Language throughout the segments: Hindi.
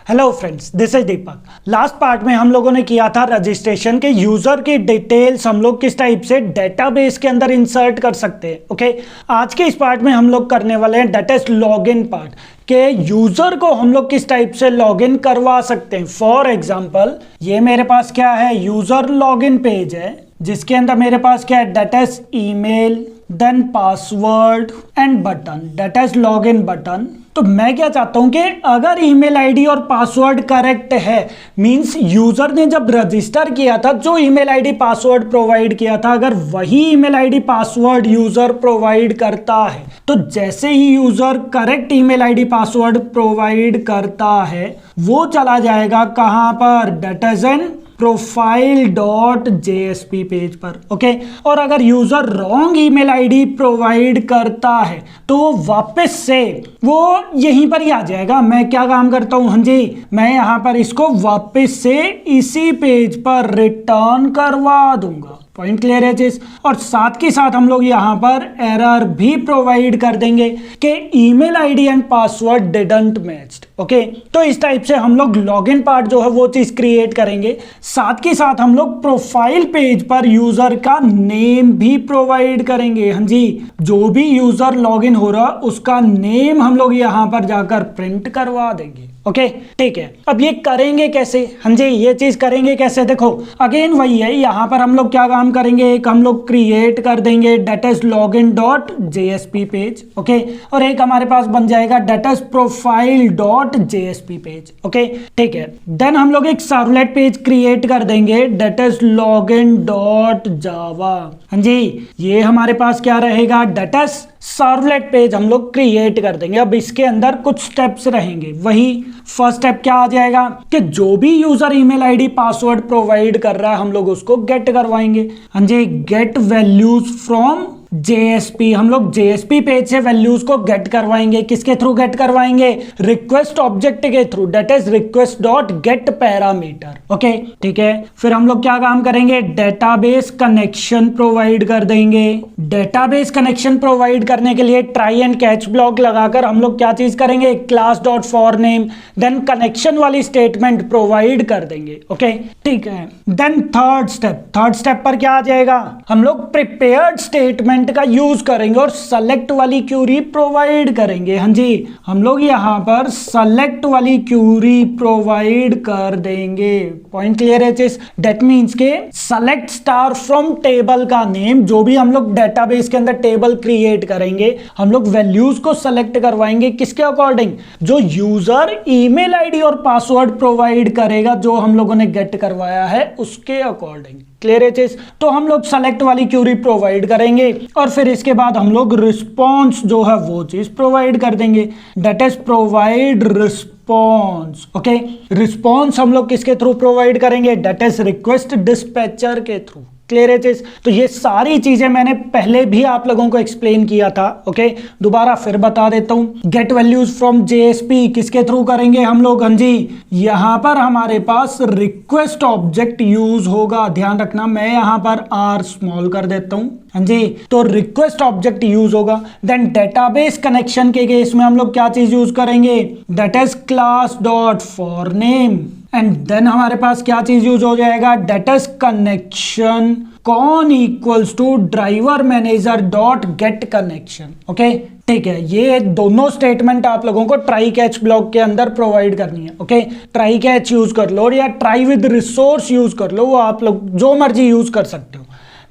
Hello friends, this is Deepak. Last part में हम लोगों ने किया था रजिस्ट्रेशन के यूजर की डिटेल्स हम लोग किस टाइप से डेटाबेस के अंदर इंसर्ट कर सकते हैं। ओके, आज के इस पार्ट में हम लोग करने वाले हैं दैट इज लॉगिन पार्ट के यूजर को हम लोग किस टाइप से लॉगिन करवा सकते हैं। फॉर एग्जांपल, ये मेरे पास क्या है, यूजर लॉगिन पेज है जिसके अंदर मेरे पास क्या है, that is email, then password and button, that is login button. तो मैं क्या चाहता हूं कि अगर ईमेल आईडी और पासवर्ड करेक्ट है, मींस यूजर ने जब रजिस्टर किया था जो ईमेल आईडी पासवर्ड प्रोवाइड किया था, अगर वही email ID password user provide करता है, तो जैसे ही user correct email ID password provide करता है वो चला जाएगा कहां पर, that is an profile.jsp page पर। ओके, और अगर user wrong email ID provide करता है तो वापस से वो यहीं पर ही आ जाएगा। मैं क्या काम करता हूं, हाँ जी, मैं यहां पर इसको वापस से इसी पेज पर रिटर्न करवा दूंगा। पॉइंट क्लियर है चीज। और साथ के साथ हम लोग यहां पर एरर भी प्रोवाइड कर देंगे कि email ID and password didn't matched. Okay, तो इस टाइप से हम लोग लॉगिन पार्ट जो है वो चीज क्रिएट करेंगे। साथ के साथ हम लोग प्रोफाइल पेज पर यूजर का नेम भी प्रोवाइड करेंगे। हाँ जी, जो भी यूजर लॉगिन हो रहा उसका नेम हम लोग यहां पर जाकर प्रिंट करवा देंगे। ओके, ठीक है। अब ये करेंगे कैसे, हाँ जी, ये चीज करेंगे कैसे, देखो अगेन वही है, यहां पर हम लोग क्या काम करेंगे, एक हम लोग क्रिएट कर देंगे that is login.jsp page. Okay, और एक हमारे पास बन जाएगा that is profile.jsp page. Okay, ठीक है। देन हम लोग एक सर्वलेट पेज क्रिएट कर देंगे दैट इज login.java। हाँ जी, ये हमारे पास क्या रहेगा, दैट इज सर्वलेट पेज हम लोग क्रिएट कर देंगे। अब इसके अंदर कुछ स्टेप्स रहेंगे। वही फर्स्ट स्टेप क्या आ जाएगा कि जो भी user email ID password provide कर रहा है हम लोग उसको गेट करवाएंगे। हाँ जी, गेट वैल्यूज फ्रॉम JSP, हम लोग JSP पेज से वैल्यूज को गेट करवाएंगे। किसके थ्रू गेट करवाएंगे, रिक्वेस्ट ऑब्जेक्ट के through, that is request dot get parameter. Okay, ठीक है। फिर हम लोग क्या काम करेंगे, डेटाबेस कनेक्शन प्रोवाइड कर देंगे। डेटाबेस कनेक्शन प्रोवाइड करने के लिए ट्राई एंड कैच ब्लॉक लगाकर हम लोग क्या चीज करेंगे, class dot for name, then connection वाली स्टेटमेंट प्रोवाइड कर देंगे। ओके, ठीक है। देन थर्ड स्टेप पर क्या आ जाएगा, हम लोग प्रिपेयर्ड स्टेटमेंट का यूज करेंगे और सेलेक्ट वाली क्यूरी प्रोवाइड करेंगे। हाँ जी, हम लोग यहां पर सेलेक्ट वाली क्यूरी प्रोवाइड कर देंगे। पॉइंट क्लियर है चीज। दैट मींस के सेलेक्ट स्टार फ्रॉम टेबल का नेम, जो भी हम लोग डेटाबेस के अंदर टेबल क्रिएट करेंगे हम लोग वैल्यूज को सेलेक्ट करवाएंगे किसके अकॉर्डिंग, जो यूजर ईमेल आईडी और पासवर्ड प्रोवाइड करेगा जो हम लोगों ने गेट करवाया है उसके अकॉर्डिंग। क्लियर है चीज। तो हम लोग सेलेक्ट वाली क्यूरी प्रोवाइड करेंगे और फिर इसके बाद हम लोग रिस्पॉन्स जो है वो चीज प्रोवाइड कर देंगे, that is provide response. Okay, response हम लोग किसके थ्रू प्रोवाइड करेंगे, दैट इज रिक्वेस्ट डिस्पैचर के थ्रू। क्लियर है चीज। तो ये सारी चीजें मैंने पहले भी आप लोगों को एक्सप्लेन किया था। ओके, दोबारा फिर बता देता हूं। गेट वैल्यूज फ्रॉम JSP किसके थ्रू करेंगे हम लोग, हाँ जी, यहां पर हमारे पास रिक्वेस्ट ऑब्जेक्ट यूज होगा। ध्यान रखना, मैं यहां पर R स्मॉल कर देता हूं। हाँ जी, तो रिक्वेस्ट ऑब्जेक्ट यूज होगा। देन डेटाबेस कनेक्शन के केस में हम लोग क्या चीज यूज करेंगे, that is class dot for name, and then हमारे पास क्या चीज यूज हो जाएगा, that is connection con equals to driver manager dot get connection. Okay, ठीक है। ये दोनों स्टेटमेंट आप लोगों को ट्राई कैच ब्लॉक के अंदर प्रोवाइड करनी है। ओके, ट्राई कैच यूज कर लो या ट्राई विद रिसोर्स यूज कर लो, वो आप लोग जो मर्जी यूज कर सकते हो।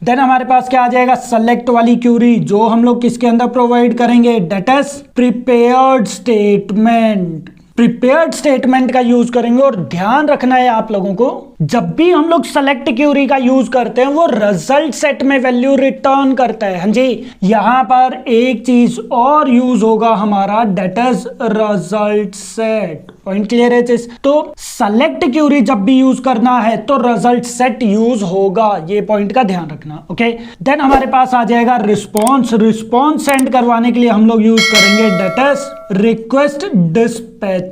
देन हमारे पास क्या आ जाएगा, सेलेक्ट वाली क्यूरी जो हम लोग किसके अंदर प्रोवाइड करेंगे, that is prepared statement. Prepared statement का यूज करेंगे और ध्यान रखना है आप लोगों को, जब भी हम लोग सेलेक्ट क्यूरी का यूज करते हैं वो रिजल्ट सेट में वैल्यू रिटर्न करता है। हाँ जी, यहां पर एक चीज और यूज होगा हमारा, that is result set. Point clear है चीज। तो सेलेक्ट क्यूरी जब भी यूज करना है तो रिजल्ट सेट यूज होगा, ये पॉइंट का ध्यान रखना। ओके, देन हमारे पास आ जाएगा रिस्पॉन्स। रिस्पॉन्स सेंड करवाने के लिए हम लोग यूज करेंगे that is request dispatcher.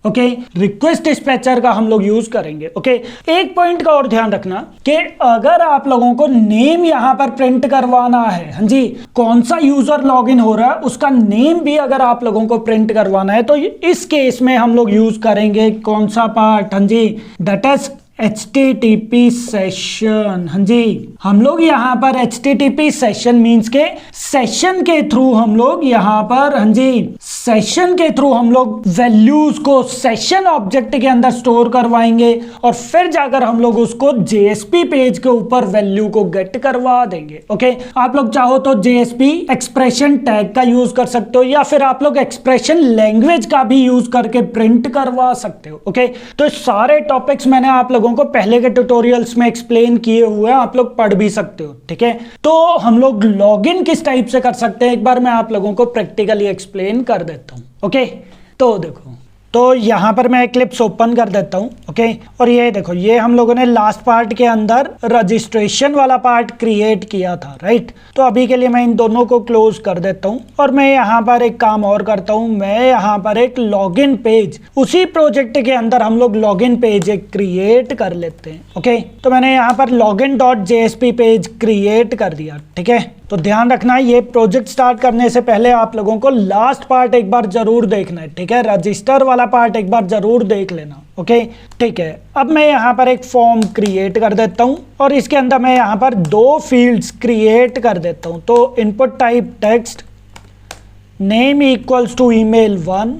Okay, request dispatcher का हम लोग यूज करेंगे। ओके, एक पॉइंट का और ध्यान रखना कि अगर आप लोगों को नेम यहां पर प्रिंट करवाना है, हाँ जी, कौन सा यूजर लॉगिन हो रहा है उसका नेम भी अगर आप लोगों को प्रिंट करवाना है तो इस केस में हम लोग यूज करेंगे कौन सा पार्ट, हाँ जी, दैट इज HTTP सेशन। हाँ जी, हम लोग यहाँ पर HTTP सेशन मींस के सेशन के थ्रू हम लोग यहाँ पर, हाँ जी, सेशन के थ्रू हम लोग वैल्यूज को सेशन ऑब्जेक्ट के अंदर स्टोर करवाएंगे और फिर जाकर हम लोग उसको JSP पेज के ऊपर वैल्यू को गेट करवा देंगे। ओके, आप लोग चाहो तो JSP एक्सप्रेशन टैग का यूज कर सकते हो या फिर आप लोग एक्सप्रेशन लैंग्वेज का भी यूज करके प्रिंट करवा सकते हो। ओके, तो सारे टॉपिक्स मैंने आप लोगों को पहले के ट्यूटोरियल्स में एक्सप्लेन किए हुए हैं, आप लोग पढ़ भी सकते हो। ठीक है, तो हम लोग लॉगिन किस टाइप से कर सकते हैं एक बार मैं आप लोगों को प्रैक्टिकली एक्सप्लेन कर देता हूं। ओके, तो देखो, तो यहां पर मैं क्लिप्स ओपन कर देता हूं। ओके, और ये देखो, ये हम लोगों ने लास्ट पार्ट के अंदर रजिस्ट्रेशन वाला पार्ट क्रिएट किया था, राइट। तो अभी के लिए मैं इन दोनों को क्लोज कर देता हूं और मैं यहां पर एक काम और करता हूं, मैं यहां पर एक लॉगिन पेज, उसी प्रोजेक्ट के अंदर हम लोग लॉगिन पेज एक क्रिएट कर लेते हैं। ओके, तो मैंने यहां पर login.jsp पेज क्रिएट कर दिया। ठीक है, तो ध्यान रखना ये प्रोजेक्ट स्टार्ट करने से पहले आप लोगों को लास्ट पार्ट एक बार जरूर देखना है। ठीक है, रजिस्टर वाला पार्ट एक बार जरूर देख लेना। ओके, ठीक है, अब मैं यहाँ पर एक फॉर्म क्रिएट कर देता हूँ और इसके अंदर मैं यहाँ पर 2 फील्ड्स क्रिएट कर देता हूँ। तो input type text, name equals to email 1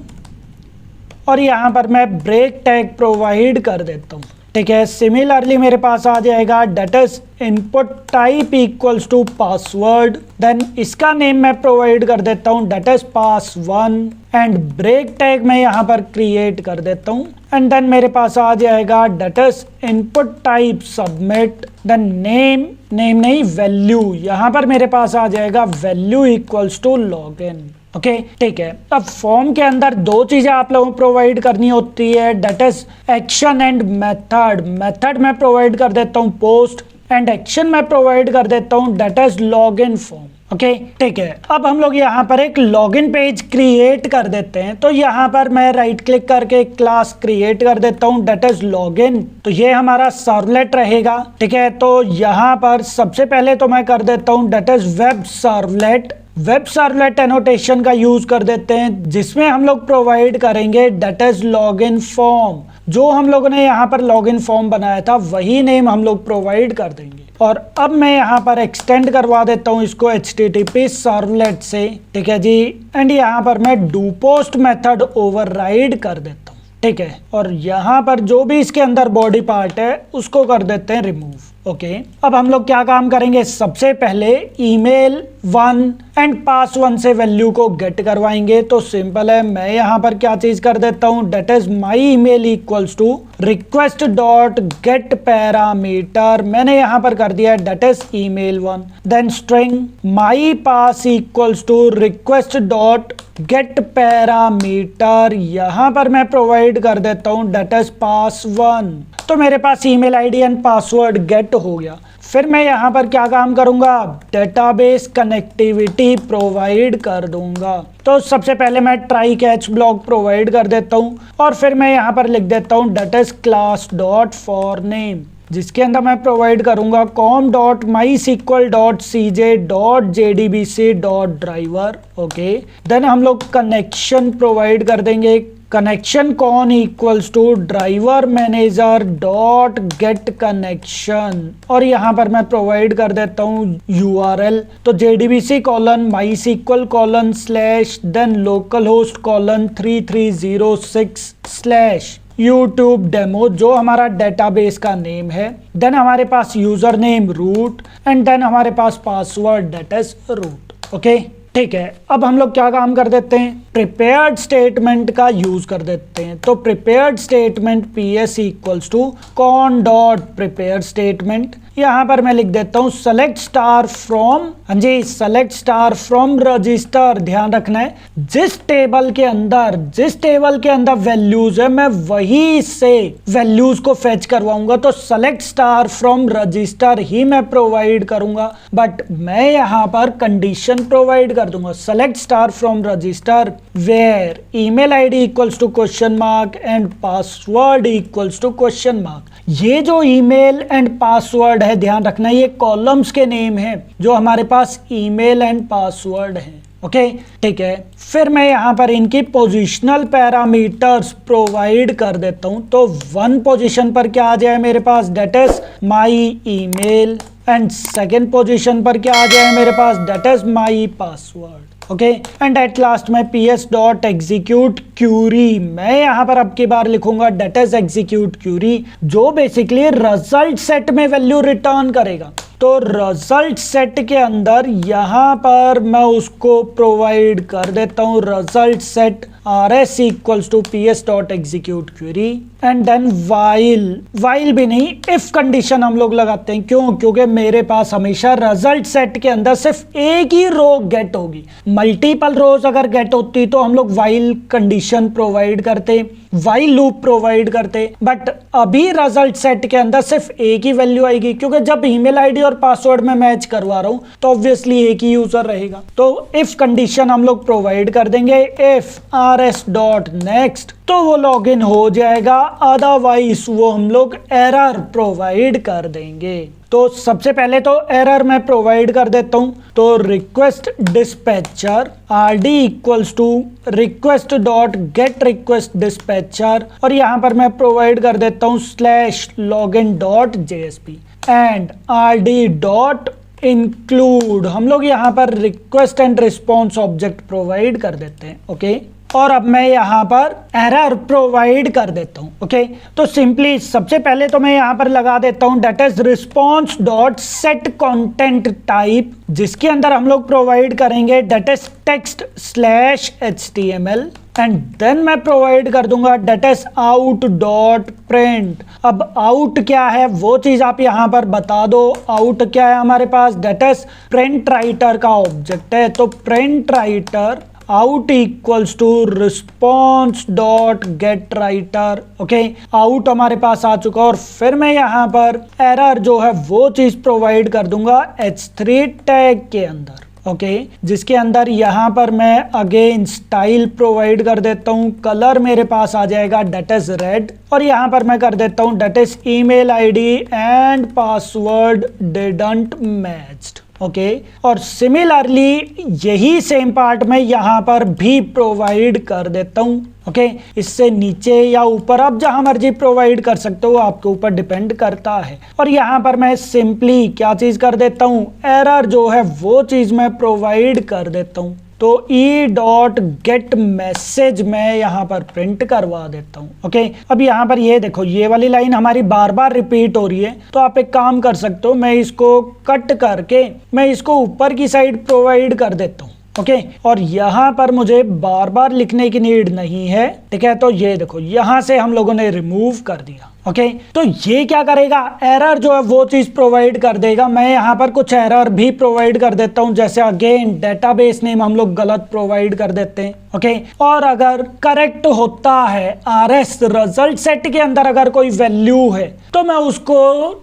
और यहाँ पर मैं ब्रेक टैग प्रोवाइड कर देता हूँ। ठीक है, सिमिलरली मेरे पास आ जाएगा that is input type equals to password, then इसका नेम मैं प्रोवाइड कर देता हूँ that is pass1 and break tag मैं यहाँ पर क्रिएट कर देता हूँ एंड देन मेरे पास आ जाएगा that is input type submit, then name नहीं वैल्यू, यहाँ पर मेरे पास आ जाएगा value equals to login. Okay, ठीक है, अब फॉर्म के अंदर 2 चीजें आप लोगों को प्रोवाइड करनी होती है that is action and method. Method मैं प्रोवाइड कर देता हूँ पोस्ट एंड एक्शन मैं प्रोवाइड कर देता हूँ that is login form. Okay, ठीक है, अब हम लोग यहाँ पर एक लॉगिन पेज क्रिएट कर देते हैं। तो यहाँ पर मैं राइट क्लिक करके क्लास क्रिएट कर देता हूँ दैट इज लॉगिन। तो ये हमारा सर्वलेट रहेगा। ठीक है, तो यहाँ पर सबसे पहले तो मैं कर देता हूँ that is web servlet. Web servlet annotation का यूज कर देते हैं जिसमें हम लोग प्रोवाइड करेंगे दैट इज लॉगिन फॉर्म। जो हम लोगों ने यहाँ पर लॉगिन फॉर्म बनाया था वही नेम हम लोग प्रोवाइड कर देंगे। और अब मैं यहाँ पर एक्सटेंड करवा देता हूँ इसको HTTP सर्वलेट से। ठीक है जी, एंड यहाँ पर मैं डू पोस्ट मेथड ओवरराइड कर देता हूँ। ठीक है, और यहाँ पर जो भी इसके अंदर बॉडी पार्ट है उसको कर देते हैं रिमूव। ओके, अब हम लोग क्या काम करेंगे, सबसे पहले email 1 एंड pass1 से वैल्यू को गेट करवाएंगे। तो सिंपल है, मैं यहाँ पर क्या चीज कर देता हूँ that is my email equals to request dot get parameter, मैंने यहाँ पर कर दिया that is email 1, then string my pass equals to request dot get parameter, यहाँ पर मैं प्रोवाइड कर देता हूँ दैट इज pass1। तो मेरे पास email ID and password get हो गया। फिर मैं यहाँ पर क्या काम करूंगा, डेटाबेस कनेक्टिविटी प्रोवाइड कर दूंगा। तो सबसे पहले मैं ट्राई कैच ब्लॉक प्रोवाइड कर देता हूँ और फिर मैं यहाँ पर लिख देता हूँ that is class dot for name, जिसके अंदर मैं प्रोवाइड करूंगा com.mysql.cj.jdbc.driver। ओके, देन हम लोग कनेक्शन प्रोवाइड कर देंगे, connection con equals to driver manager dot get connection और यहाँ पर मैं प्रोवाइड कर देता हूँ URL। तो jdbc:/mysql:/ then local host 3306/ YouTube demo जो हमारा डेटाबेस का नेम है, देन हमारे पास user name root and then हमारे पास password that is root. Okay, ठीक है, अब हम लोग क्या काम कर देते हैं, प्रिपेयर्ड स्टेटमेंट का यूज कर देते हैं। तो prepared statement PS equals to con dot prepare statement, यहाँ पर मैं लिख देता हूँ सेलेक्ट स्टार फ्रॉम, हाँ जी, सेलेक्ट स्टार फ्रॉम रजिस्टर। ध्यान रखना है जिस टेबल के अंदर वैल्यूज है मैं वही से वैल्यूज को फेच करवाऊंगा, तो सेलेक्ट स्टार फ्रॉम रजिस्टर ही मैं प्रोवाइड करूंगा। बट मैं यहाँ पर कंडीशन प्रोवाइड कर दूंगा, select star from register where email ID equals to question mark and password equals to question mark. ये जो ईमेल एंड पासवर्ड है, ध्यान रखना ये कॉलम्स के नेम है जो हमारे पास ईमेल एंड पासवर्ड है। ओके, ठीक है। फिर मैं यहाँ पर इनकी पोजिशनल पैरामीटर्स प्रोवाइड कर देता हूँ। तो 1 पोजीशन पर क्या आ जाए मेरे पास, that is my email, and second position पर क्या आ जाए मेरे पास, that is my password. Okay, and at last में ps डॉट एग्जीक्यूट क्यूरी, मैं यहाँ पर अब की बार लिखूंगा दैट इज एग्जीक्यूट क्यूरी, जो बेसिकली रिजल्ट सेट में वैल्यू रिटर्न करेगा। तो रिजल्ट सेट के अंदर यहाँ पर मैं उसको प्रोवाइड कर देता हूँ result set rs equals to ps dot execute query, and then while भी नहीं, इफ कंडीशन हम लोग लगाते हैं। क्यों? क्योंकि मेरे पास हमेशा रिजल्ट सेट के अंदर सिर्फ एक ही रो गेट होगी। मल्टीपल रोज अगर गेट होती तो हम लोग वाइल कंडीशन प्रोवाइड करते, वाइल लूप प्रोवाइड करते, बट अभी रिजल्ट सेट के अंदर सिर्फ एक ही वैल्यू आएगी, क्योंकि जब ईमेल आईडी और पासवर्ड में मैच करवा रहा हूं तो ऑब्वियसली एक ही यूजर रहेगा। तो इफ कंडीशन हम लोग प्रोवाइड कर देंगे, इफ rs डॉट नेक्स्ट, तो वो लॉगिन हो जाएगा, अदरवाइज वो हम लोग एरर प्रोवाइड कर देंगे। तो सबसे पहले तो एरर मैं प्रोवाइड कर देता हूं, तो request dispatcher rd equals to request dot get request dispatcher, और यहां पर मैं प्रोवाइड कर देता हूं slash login dot jsp and rd dot include. हम लोग यहाँ पर request and response object provide कर देते हैं। ओके, और अब मैं यहाँ पर एरर प्रोवाइड कर देता हूँ। ओके, तो सिंपली सबसे पहले तो मैं यहाँ पर लगा देता हूँ that is response dot set content type, जिसके अंदर हम लोग प्रोवाइड करेंगे that is text slash html, and then मैं प्रोवाइड कर दूंगा that is out dot print. अब आउट क्या है वो चीज आप यहाँ पर बता दो। आउट क्या है हमारे पास, दैट इज प्रिंट राइटर का ऑब्जेक्ट है। तो print writer out equals to response dot get writer. Okay, out हमारे पास आ चुका, और फिर मैं यहाँ पर एरर जो है वो चीज प्रोवाइड कर दूंगा h3 टैग के अंदर। ओके, जिसके अंदर यहाँ पर मैं अगेन स्टाइल प्रोवाइड कर देता हूँ, कलर मेरे पास आ जाएगा दैट इज रेड, और यहाँ पर मैं कर देता हूँ that is email ID and password didn't matched. Okay, और सिमिलरली यही सेम पार्ट में यहाँ पर भी प्रोवाइड कर देता हूँ। ओके, इससे नीचे या ऊपर आप जहां मर्जी प्रोवाइड कर सकते हो, आपके ऊपर डिपेंड करता है। और यहाँ पर मैं सिंपली क्या चीज कर देता हूँ, एरर जो है वो चीज मैं प्रोवाइड कर देता हूँ। तो ई डॉट गेट मैसेज मैं यहाँ पर प्रिंट करवा देता हूँ। ओके, अब यहाँ पर ये देखो, ये वाली लाइन हमारी बार बार रिपीट हो रही है, तो आप एक काम कर सकते हो, मैं इसको कट करके मैं इसको ऊपर की साइड प्रोवाइड कर देता हूँ। ओके, और यहाँ पर मुझे बार बार लिखने की नीड नहीं है। ठीक है, तो ये देखो यहाँ से हम लोगों ने रिमूव कर दिया। ओके, तो ये क्या करेगा, एरर जो है वो चीज प्रोवाइड कर देगा। मैं यहाँ पर कुछ एरर भी प्रोवाइड कर देता हूँ, जैसे अगेन डेटाबेस नेम हम लोग गलत प्रोवाइड कर देते हैं। ओके, और अगर करेक्ट होता है rs रिजल्ट सेट के अंदर अगर कोई वैल्यू है तो मैं उसको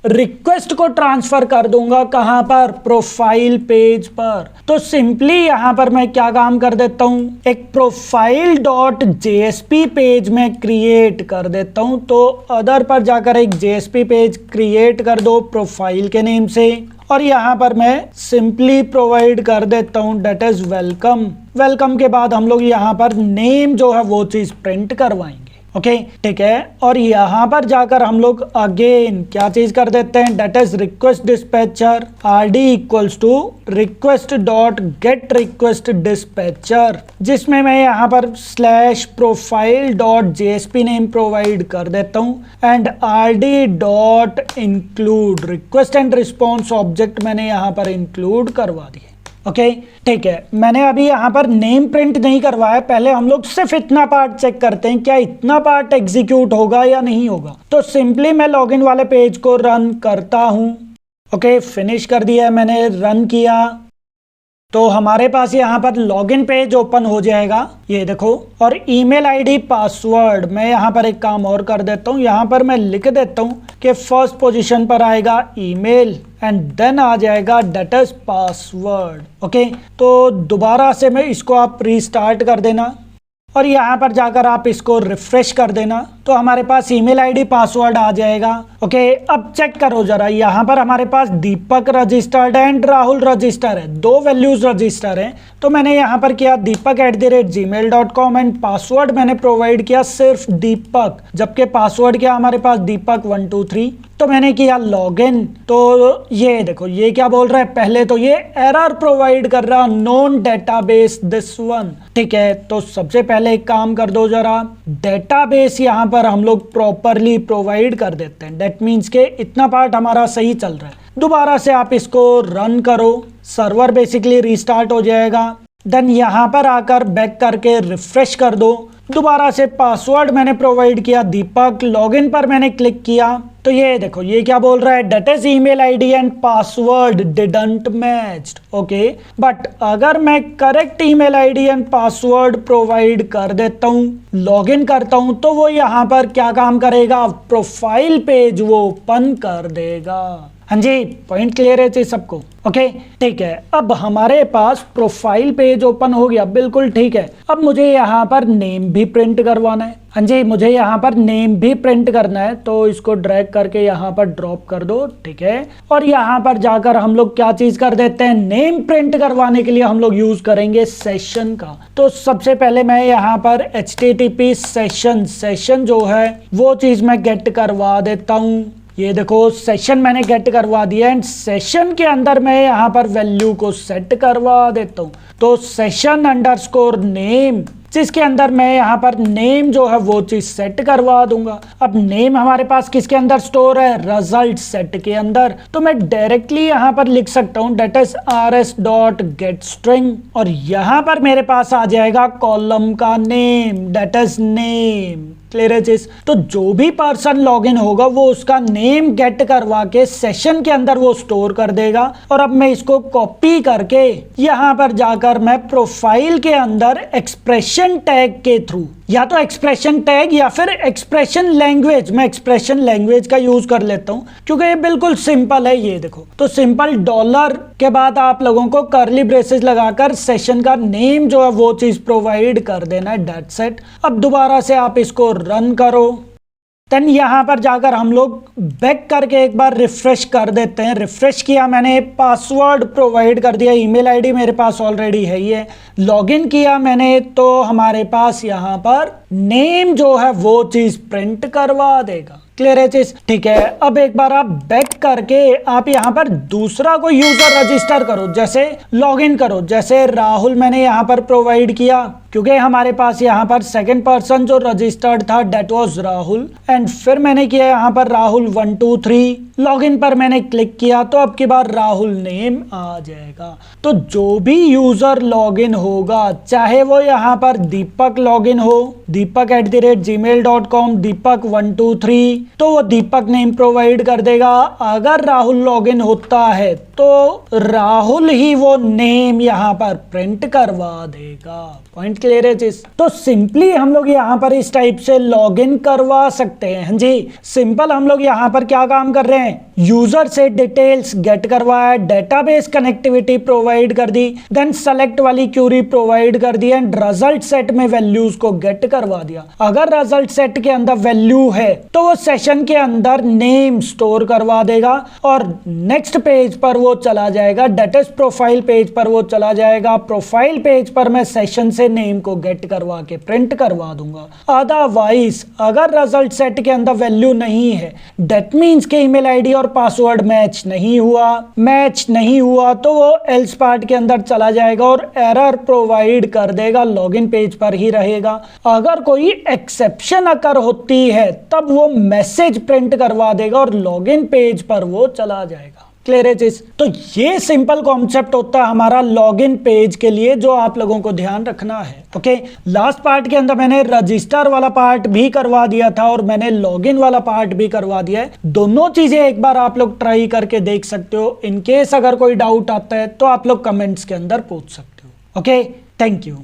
रिक्वेस्ट को ट्रांसफर कर दूंगा, कहां पर, प्रोफाइल पेज पर। तो सिंपली यहां पर मैं क्या काम कर देता हूं, एक प्रोफाइल डॉट जेएसपी पेज में क्रिएट कर देता हूं। तो अदर पर जाकर एक जेएसपी पेज क्रिएट कर दो प्रोफाइल के नेम से, और यहाँ पर मैं सिंपली प्रोवाइड कर देता हूँ दैट इज वेलकम। वेलकम के बाद हम लोग यहाँ पर नेम जो है वो चीज प्रिंट करवाएंगे। ओके, ठीक है, और यहाँ पर जाकर हम लोग अगेन क्या चीज कर देते हैं, that is request dispatcher rd equals to request dot get request dispatcher, जिसमें मैं यहाँ पर slash profile dot JSP name provide कर देता हूँ, and rd dot include request and response object मैंने यहाँ पर इंक्लूड करवा दिए। ओके, ठीक है, मैंने अभी यहाँ पर नेम प्रिंट नहीं करवाया, पहले हम लोग सिर्फ इतना पार्ट चेक करते हैं क्या इतना पार्ट एग्जीक्यूट होगा या नहीं होगा। तो सिंपली मैं लॉगिन वाले पेज को रन करता हूँ। ओके, फिनिश कर दिया है मैंने, रन किया तो हमारे पास यहाँ पर लॉगिन पेज ओपन हो जाएगा, ये देखो। और ईमेल आईडी पासवर्ड मैं यहाँ पर एक काम और कर देता हूँ, यहाँ पर मैं लिख देता हूँ कि फर्स्ट पोजीशन पर आएगा ईमेल एंड देन आ जाएगा डेटास पासवर्ड। ओके, तो दोबारा से मैं इसको आप रीस्टार्ट कर देना और यहाँ पर जाकर आप इसको रिफ्रेश कर देना तो हमारे पास ईमेल आईडी पासवर्ड आ जाएगा। ओके, अब चेक करो जरा, यहाँ पर हमारे पास दीपक रजिस्टर्ड एंड राहुल रजिस्टर है, 2 वैल्यूज रजिस्टर हैं। तो मैंने यहाँ पर किया deepak@gmail.com एंड पासवर्ड मैंने प्रोवाइड किया सिर्फ दीपक, जबकि पासवर्ड क्या हमारे पास दीपक 123। तो मैंने किया लॉगिन, तो ये देखो ये क्या बोल रहा है, पहले तो ये एरर प्रोवाइड कर रहा, नॉन डेटाबेस दिस वन। ठीक है, तो सबसे पहले एक काम कर दो जरा, डेटाबेस यहाँ पर हम लोग प्रॉपरली प्रोवाइड कर देते हैं, दैट मीन्स के इतना पार्ट हमारा सही चल रहा है। दोबारा से आप इसको रन करो, सर्वर बेसिकली रीस्टार्ट हो जाएगा। देन यहाँ पर आकर बैक करके रिफ्रेश कर दो, दोबारा से पासवर्ड मैंने प्रोवाइड किया दीपक, लॉगिन पर मैंने क्लिक किया तो ये देखो ये क्या बोल रहा है, datas email ID and password didn't matched. Okay, but अगर मैं correct email ID and password provide कर देता हूँ, लॉगिन करता हूँ, तो वो यहाँ पर क्या काम करेगा, प्रोफाइल पेज वो ओपन कर देगा। हाँ जी, पॉइंट क्लियर है जी सबको? ओके, ठीक है, अब हमारे पास प्रोफाइल पेज ओपन हो गया, बिल्कुल ठीक है। अब मुझे यहाँ पर नेम भी प्रिंट करवाना है। हाँ जी, मुझे यहाँ पर नेम भी प्रिंट करना है, तो इसको ड्रैग करके यहाँ पर ड्रॉप कर दो, ठीक है। और यहाँ पर जाकर हम लोग क्या चीज कर देते हैं, नेम प्रिंट करवाने के लिए हम लोग यूज करेंगे सेशन का। तो सबसे पहले मैं यहाँ पर HTTP सेशन जो है वो चीज मैं गेट करवा देता हूँ। ये देखो सेशन मैंने गेट करवा दिया एंड सेशन के अंदर मैं यहाँ पर वैल्यू को सेट करवा देता हूँ। तो सेशन अंडरस्कोर नेम, जिसके अंदर मैं यहाँ पर नेम जो है वो चीज सेट करवा दूंगा। अब नेम हमारे पास किसके अंदर स्टोर है, रिजल्ट सेट के अंदर। तो मैं डायरेक्टली यहाँ पर लिख सकता हूँ डेटास rs.getString और यहाँ पर मेरे पास आ जाएगा कॉलम का नेम, डेटास नेम। क्लियर है चीज? तो जो भी पर्सन लॉगिन होगा वो उसका नेम गेट करवा के सेशन के अंदर वो स्टोर कर देगा। और अब मैं इसको कॉपी करके यहाँ पर जाकर मैं प्रोफाइल के अंदर एक्सप्रेशन टैग के थ्रू, या तो एक्सप्रेशन टैग या फिर एक्सप्रेशन लैंग्वेज, मैं एक्सप्रेशन लैंग्वेज का यूज कर लेता हूँ क्योंकि ये बिल्कुल सिंपल है। ये देखो, तो सिंपल डॉलर के बाद आप लोगों को कर्ली ब्रेसेस लगाकर सेशन का नेम जो है वो चीज प्रोवाइड कर देना है, दैट्स इट। अब दोबारा से आप इसको रन करो, देन यहाँ पर जाकर हम लोग बैक करके एक बार रिफ्रेश कर देते हैं। रिफ्रेश किया मैंने, पासवर्ड प्रोवाइड कर दिया, ईमेल आईडी मेरे पास ऑलरेडी है ही है, लॉगिन किया मैंने, तो हमारे पास यहाँ पर नेम जो है वो चीज प्रिंट करवा देगा। क्लियर है चीज? ठीक है, अब एक बार आप बैक करके आप यहाँ पर दूसरा कोई यूजर रजिस्टर करो, जैसे लॉगिन करो, जैसे राहुल मैंने यहाँ पर प्रोवाइड किया क्योंकि हमारे पास यहाँ पर सेकंड पर्सन जो रजिस्टर्ड था डेट वाज राहुल एंड फिर मैंने किया यहाँ पर राहुल 123, लॉगिन पर मैंने क्लिक किया तो अब की बार राहुल नेम आ जाएगा। तो जो भी यूजर लॉगिन होगा, चाहे वो यहाँ पर दीपक लॉगिन हो, deepak@gmail.com, दीपक 123, तो वो दीपक नेम प्रोवाइड कर देगा। अगर राहुल लॉगिन होता है तो राहुल ही वो नेम यहाँ पर प्रिंट करवा देगा। पॉइंट क्लियर है चीज? तो सिंपली हम लोग यहाँ पर इस टाइप से लॉगिन करवा सकते हैं। हाँ जी, सिंपल हम लोग यहाँ पर क्या काम कर रहे हैं, यूजर से डिटेल्स गेट करवाया, डेटाबेस कनेक्टिविटी प्रोवाइड कर दी, देन सेलेक्ट वाली क्यूरी प्रोवाइड कर दी एंड रिजल्ट सेट में वैल्यूज को गेट करवा दिया। अगर रिजल्ट सेट के अंदर वैल्यू है तो वो सेशन के अंदर नेम स्टोर करवा देगा और नेक्स्ट पेज पर वो चला जाएगा, डेटास प्रोफाइल पेज पर वो चला जाएगा। प्रोफाइल पेज पर मैं सेशन से नेम को गेट करवा के प्रिंट करवा दूंगा। अदरवाइज अगर रिजल्ट सेट के अंदर वैल्यू नहीं है, दैट मींस के ईमेल आईडी और पासवर्ड मैच नहीं हुआ तो वो एल्स पार्ट के अंदर चला जाएगा और एरर प्रोवाइड कर देगा, लॉगिन पेज पर ही रहेगा। अगर कोई एक्सेप्शन अकर होती है तब वो मैसेज प्रिंट करवा देगा और लॉगिन पेज पर वो चला जाएगा। क्लियर? तो ये सिंपल कॉन्सेप्ट होता है हमारा लॉगिन पेज के लिए, जो आप लोगों को ध्यान रखना है। ओके, लास्ट पार्ट के अंदर मैंने रजिस्टर वाला पार्ट भी करवा दिया था और मैंने लॉगिन वाला पार्ट भी करवा दिया है। दोनों चीजें एक बार आप लोग ट्राई करके देख सकते हो। इन केस अगर कोई डाउट आता है तो आप लोग कमेंट्स के अंदर पूछ सकते हो। Okay, thank you.